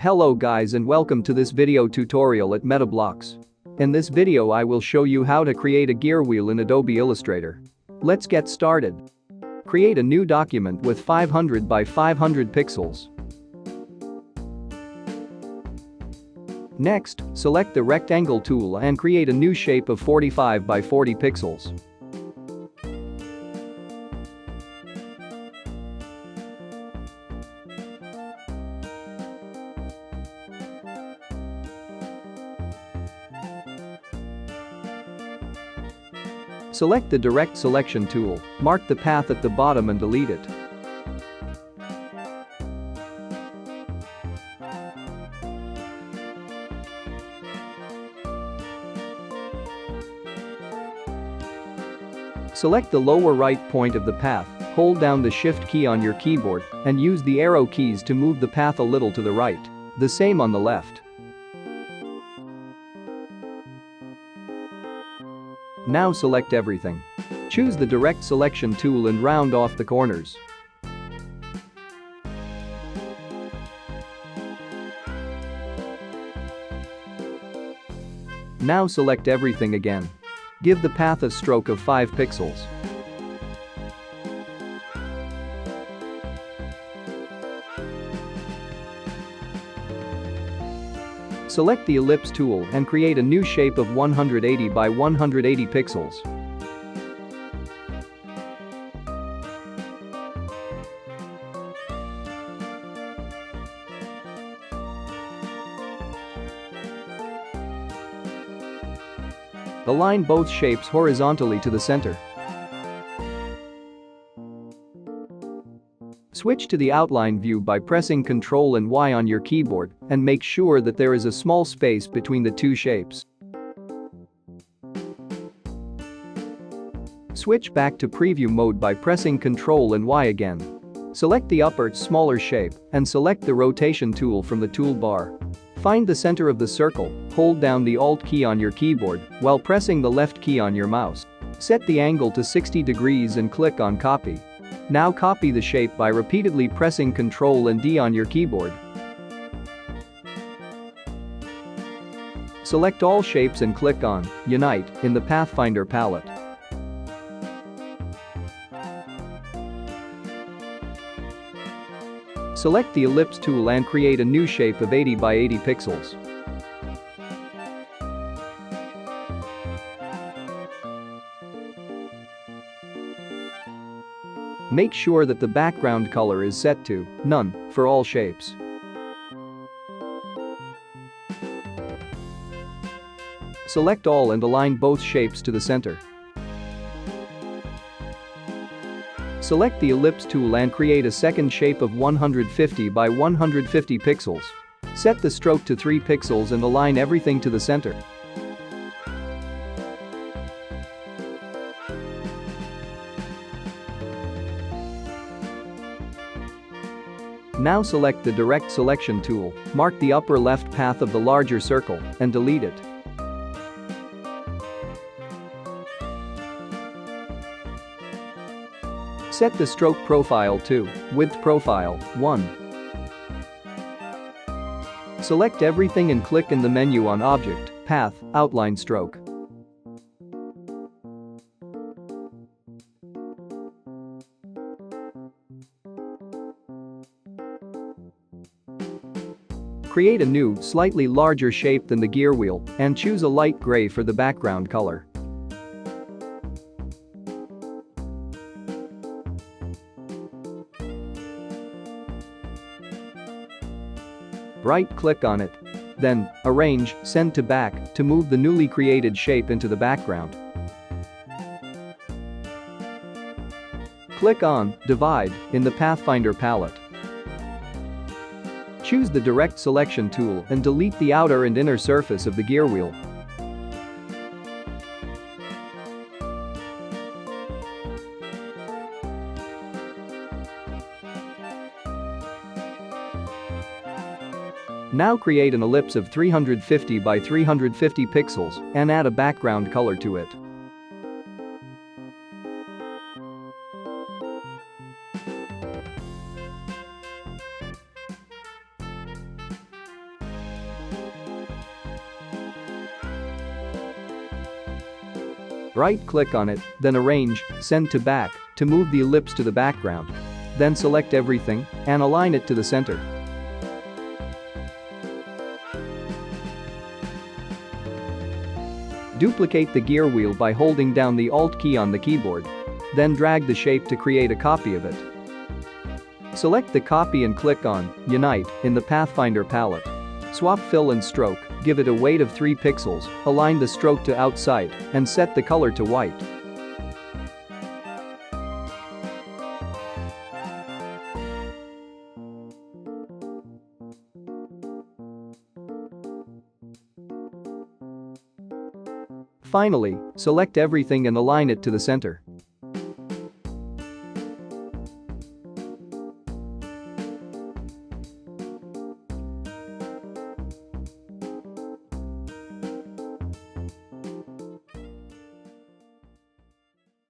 Hello guys and welcome to this video tutorial at MetaBlocks. In this video I will show you how to create a gear wheel in Adobe Illustrator. Let's get started. Create a new document with 500 by 500 pixels. Next, select the rectangle tool and create a new shape of 45 by 40 pixels. Select the direct selection tool, mark the path at the bottom and delete it. Select the lower right point of the path, hold down the Shift key on your keyboard, and use the arrow keys to move the path a little to the right. The same on the left. Now select everything. Choose the direct selection tool and round off the corners. Now select everything again. Give the path a stroke of 5 pixels. Select the ellipse tool and create a new shape of 180 by 180 pixels. Align both shapes horizontally to the center. Switch to the outline view by pressing Ctrl and Y on your keyboard and make sure that there is a small space between the two shapes. Switch back to preview mode by pressing Ctrl and Y again. Select the upper, smaller shape and select the rotation tool from the toolbar. Find the center of the circle, hold down the Alt key on your keyboard while pressing the left key on your mouse. Set the angle to 60 degrees and click on Copy. Now copy the shape by repeatedly pressing Ctrl and D on your keyboard. Select all shapes and click on Unite in the Pathfinder palette. Select the ellipse tool and create a new shape of 80 by 80 pixels. Make sure that the background color is set to None for all shapes. Select all and align both shapes to the center. Select the ellipse tool and create a second shape of 150 by 150 pixels. Set the stroke to 3 pixels and align everything to the center. Now select the direct selection tool, mark the upper left path of the larger circle, and delete it. Set the stroke profile to Width Profile 1. Select everything and click in the menu on Object, Path, Outline Stroke. Create a new, slightly larger shape than the gear wheel and choose a light gray for the background color. Right-click on it. Then, Arrange, Send to Back to move the newly created shape into the background. Click on Divide in the Pathfinder palette. Choose the direct selection tool and delete the outer and inner surface of the gear wheel. Now create an ellipse of 350 by 350 pixels and add a background color to it. Right-click on it, then Arrange, Send to Back to move the ellipse to the background. Then select everything and align it to the center. Duplicate the gear wheel by holding down the Alt key on the keyboard. Then drag the shape to create a copy of it. Select the copy and click on Unite in the Pathfinder palette. Swap fill and stroke, give it a weight of 3 pixels, align the stroke to outside, and set the color to white. Finally, select everything and align it to the center.